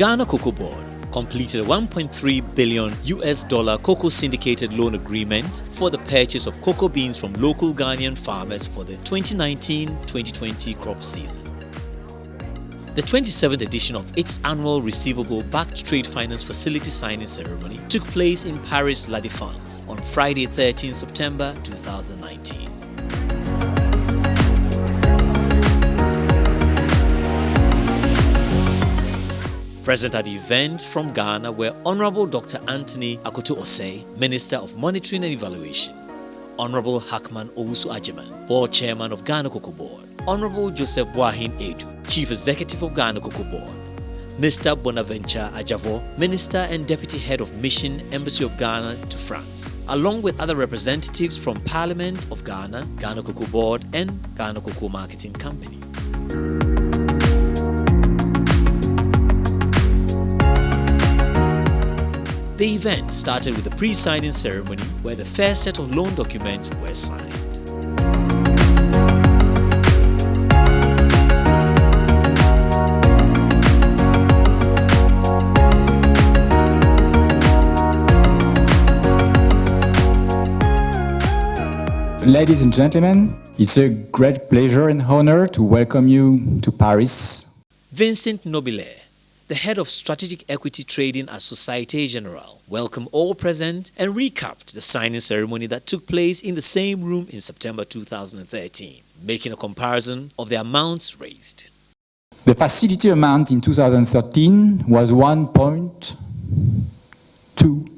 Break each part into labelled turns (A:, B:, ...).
A: Ghana Cocoa Board completed a $1.3 billion cocoa syndicated loan agreement for the purchase of cocoa beans from local Ghanaian farmers for the 2019-2020 crop season. The 27th edition of its annual receivable-backed trade finance facility signing ceremony took place in Paris, La Défense on Friday, 13 September 2019. Present at the event from Ghana were Honorable Dr. Anthony Akoto Osei, Minister of Monitoring and Evaluation, Honorable Hackman Owusu Agyeman, Board Chairman of Ghana Cocoa Board, Honorable Joseph Boahen Aidoo, Chief Executive of Ghana Cocoa Board, Mr. Bonaventure Adjavor, Minister and Deputy Head of Mission, Embassy of Ghana to France, along with other representatives from Parliament of Ghana, Ghana Cocoa Board, and Ghana Cocoa Marketing Company. The event started with a pre-signing ceremony where the first set of loan documents were signed.
B: Ladies and gentlemen, it's a great pleasure and honor to welcome you to Paris.
A: Vincent Nobiler, the head of strategic equity trading at Société Générale, welcomed all present and recapped the signing ceremony that took place in the same room in September 2013, making a comparison of the amounts raised.
B: The facility amount in 2013 was $1.2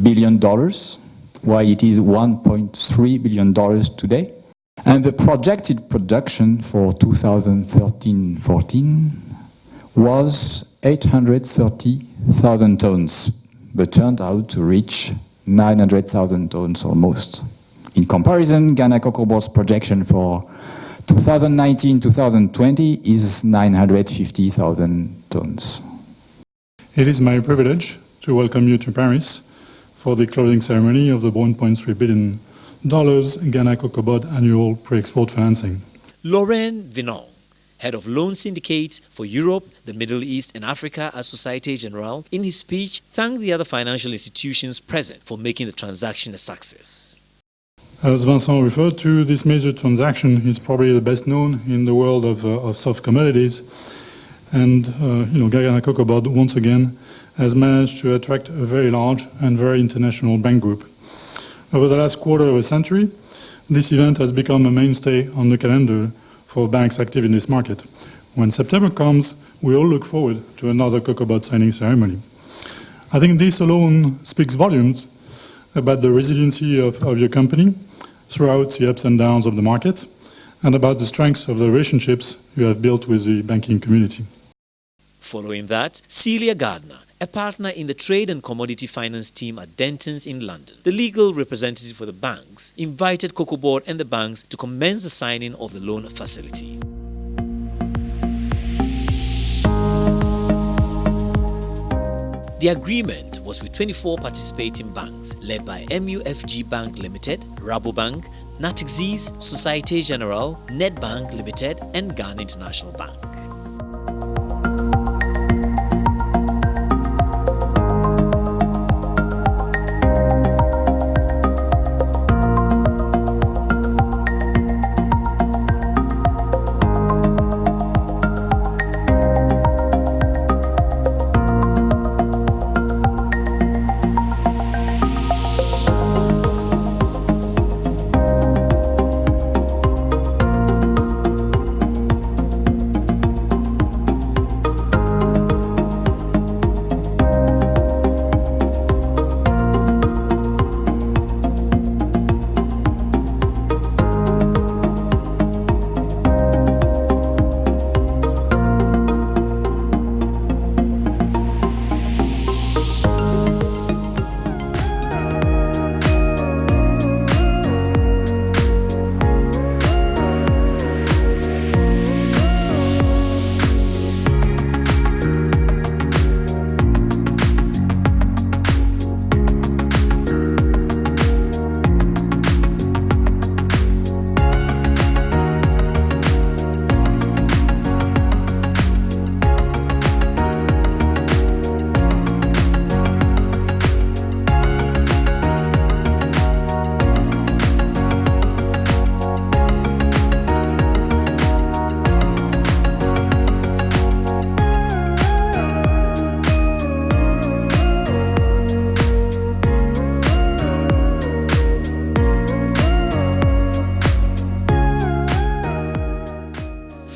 B: billion, while it is $1.3 billion today. And the projected production for 2013-14 was 830,000 tons, but turned out to reach 900,000 tons almost. In comparison, Ghana Cocoa Board's projection for 2019-2020 is 950,000 tons.
C: It is my privilege to welcome you to Paris for the closing ceremony of the $1.3 billion Ghana Cocoa Board annual pre-export financing.
A: Laurent Vinon, head of Loan Syndicate for Europe, the Middle East and Africa at Société Générale, in his speech thanked the other financial institutions present for making the transaction a success.
C: As Vincent referred to, this major transaction is probably the best known in the world of soft commodities. And Ghana Cocoa Board once again has managed to attract a very large and very international bank group. Over the last quarter of a century, this event has become a mainstay on the calendar for banks active in this market. When September comes, we all look forward to another Cocoa Board signing ceremony. I think this alone speaks volumes about the resiliency of your company throughout the ups and downs of the market, and about the strengths of the relationships you have built with the banking community.
A: Following that, Celia Gardner, a partner in the Trade and Commodity Finance team at Dentons in London, the legal representative for the banks, invited Cocoa Board and the banks to commence the signing of the loan facility. The agreement was with 24 participating banks led by MUFG Bank Limited, Rabobank, Natixis, Société Générale, Nedbank Limited, and Ghana International Bank.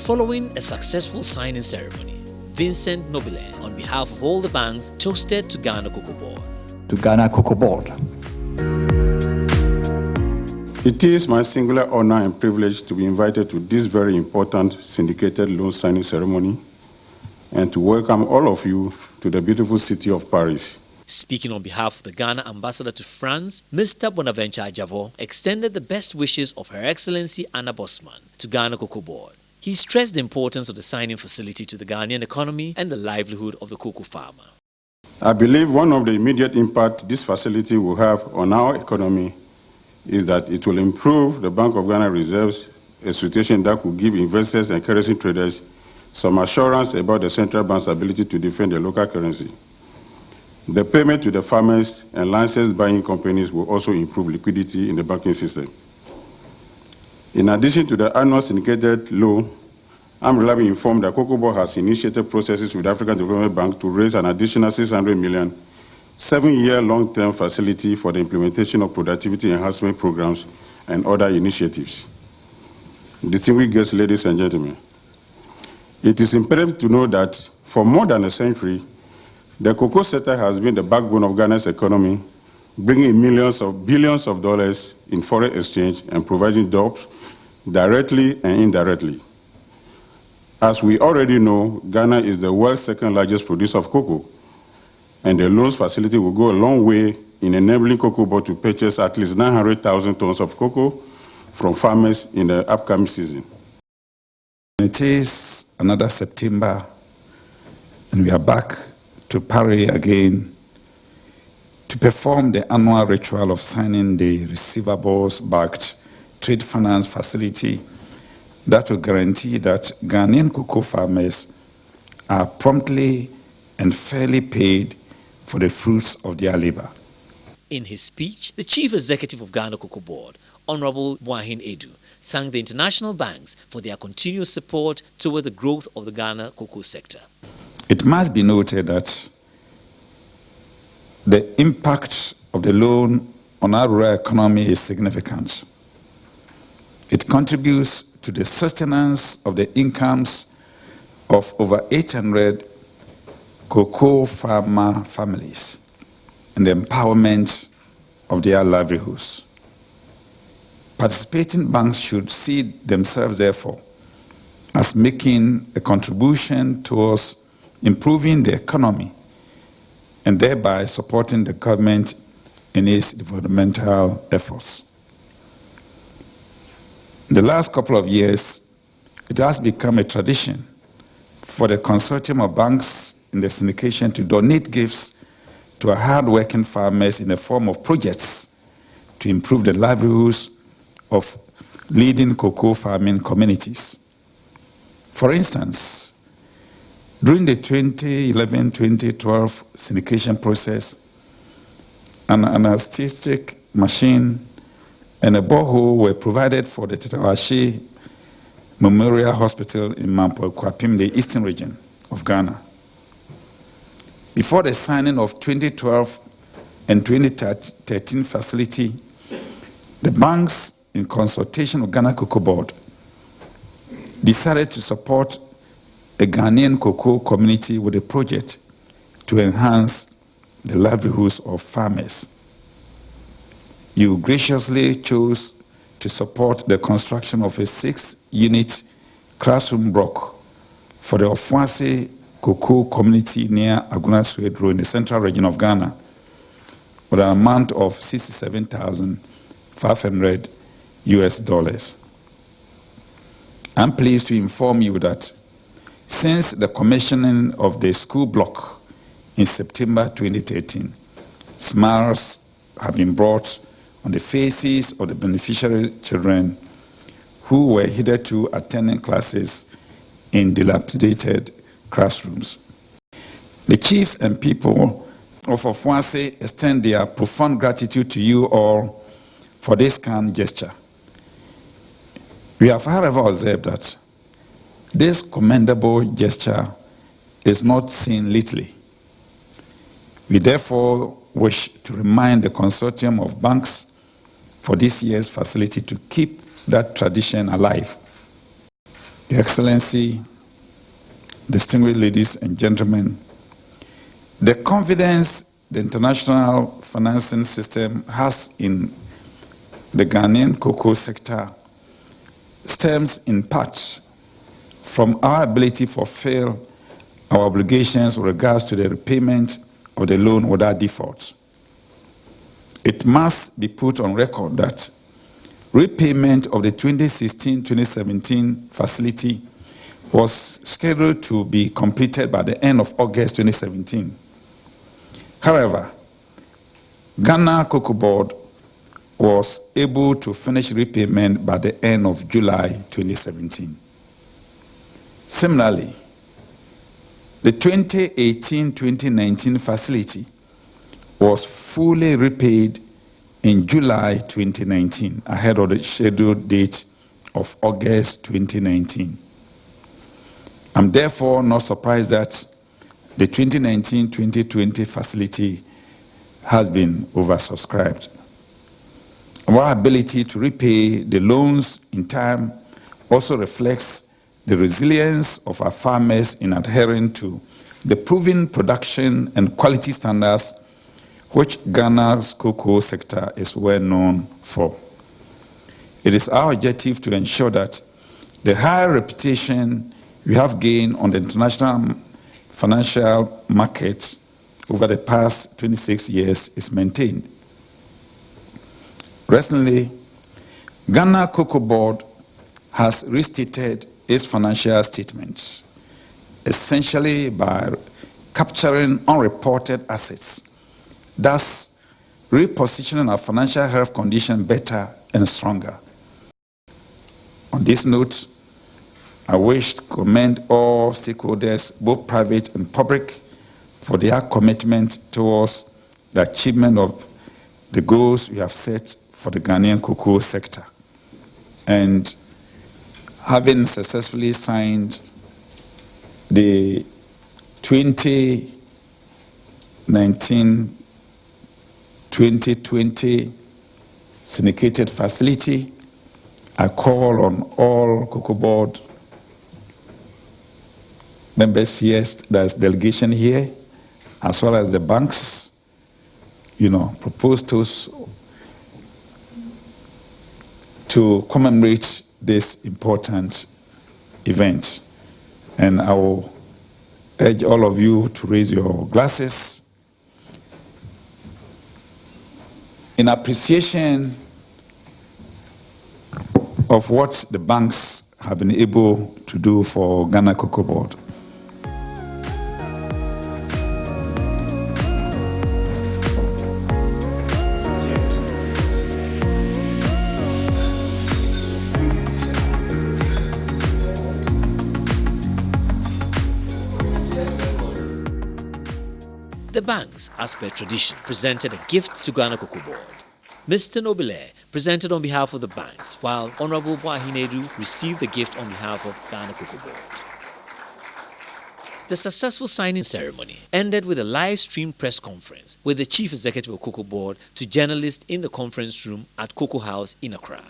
A: Following a successful signing ceremony, Vincent Nobile, on behalf of all the banks, toasted to Ghana Cocoa Board.
B: To Ghana Cocoa Board.
D: It is my singular honor and privilege to be invited to this very important syndicated loan signing ceremony and to welcome all of you to the beautiful city of Paris.
A: Speaking on behalf of the Ghana ambassador to France, Mr. Bonaventure Adjavor extended the best wishes of Her Excellency Anna Bosman to Ghana Cocoa Board. He stressed the importance of the signing facility to the Ghanaian economy and the livelihood of the cocoa farmer.
D: I believe one of the immediate impact this facility will have on our economy is that it will improve the Bank of Ghana reserves, a situation that could give investors and currency traders some assurance about the central bank's ability to defend the local currency. The payment to the farmers and licensed buying companies will also improve liquidity in the banking system. In addition to the annual syndicated loan, I'm reliably informed that Cocoa Board has initiated processes with the African Development Bank to raise an additional $600 million 7-year long-term facility for the implementation of productivity enhancement programs and other initiatives. Distinguished guests, ladies and gentlemen, it is imperative to know that for more than a century, the cocoa sector has been the backbone of Ghana's economy, bringing billions of dollars in foreign exchange and providing jobs directly and indirectly. As we already know, Ghana is the world's second largest producer of cocoa, and the loans facility will go a long way in enabling Cocoa Board to purchase at least 900,000 tons of cocoa from farmers in the upcoming season.
E: It is another September, and we are back to Paris again to perform the annual ritual of signing the receivables-backed trade finance facility that will guarantee that Ghanaian cocoa farmers are promptly and fairly paid for the fruits of their labor.
A: In his speech, the Chief Executive of Ghana Cocoa Board, Honorable Boahen Aidoo, thanked the international banks for their continuous support toward the growth of the Ghana cocoa sector.
E: It must be noted that the impact of the loan on our rural economy is significant. It contributes to the sustenance of the incomes of over 800 cocoa farmer families and the empowerment of their livelihoods. Participating banks should see themselves, therefore, as making a contribution towards improving the economy and thereby supporting the government in its developmental efforts. In the last couple of years, it has become a tradition for the consortium of banks in the syndication to donate gifts to our hard-working farmers in the form of projects to improve the livelihoods of leading cocoa farming communities. For instance, during the 2011-2012 syndication process, an anesthetic machine and a borehole were provided for the Tetawashi Memorial Hospital in Mampo Kwapim, the eastern region of Ghana. Before the signing of 2012 and 2013 facility, the banks, in consultation with Ghana Cocoa Board, decided to support a Ghanaian cocoa community with a project to enhance the livelihoods of farmers. You graciously chose to support the construction of a 6-unit classroom block for the Ofuase cocoa community near Aguna Suedro in the central region of Ghana with an amount of $67,500 US. I'm pleased to inform you that since the commissioning of the school block in September 2013, smiles have been brought on the faces of the beneficiary children who were hitherto attending classes in dilapidated classrooms. The chiefs and people of Ofuase extend their profound gratitude to you all for this kind gesture. We have, however, observed that this commendable gesture is not seen lightly. We therefore wish to remind the consortium of banks for this year's facility to keep that tradition alive. Your Excellency, distinguished ladies and gentlemen, the confidence the international financing system has in the Ghanaian cocoa sector stems in part from our ability to fulfill our obligations with regards to the repayment of the loan without default. It must be put on record that repayment of the 2016-2017 facility was scheduled to be completed by the end of August 2017. However, Ghana Cocoa Board was able to finish repayment by the end of July 2017. Similarly, the 2018-2019 facility was fully repaid in July 2019, ahead of the scheduled date of August 2019. I'm therefore not surprised that the 2019-2020 facility has been oversubscribed. Our ability to repay the loans in time also reflects the resilience of our farmers in adhering to the proven production and quality standards which Ghana's cocoa sector is well known for. It is our objective to ensure that the high reputation we have gained on the international financial market over the past 26 years is maintained. Recently, Ghana Cocoa Board has restated its financial statements, essentially by capturing unreported assets, thus repositioning our financial health condition better and stronger. On this note, I wish to commend all stakeholders, both private and public, for their commitment towards the achievement of the goals we have set for the Ghanaian cocoa sector. And having successfully signed the 2019-2020 syndicated facility, I call on all Cocoa Board members here, there's delegation here, as well as the banks, propose to commemorate this important event. And I will urge all of you to raise your glasses in appreciation of what the banks have been able to do for Ghana Cocoa Board.
A: The banks, as per tradition, presented a gift to Ghana Cocoa Board. Mr. Nobile presented on behalf of the banks, while Honorable Boahen Aidoo received the gift on behalf of Ghana Cocoa Board. The successful signing ceremony ended with a live-streamed press conference with the Chief Executive of Cocoa Board to journalists in the conference room at Cocoa House in Accra.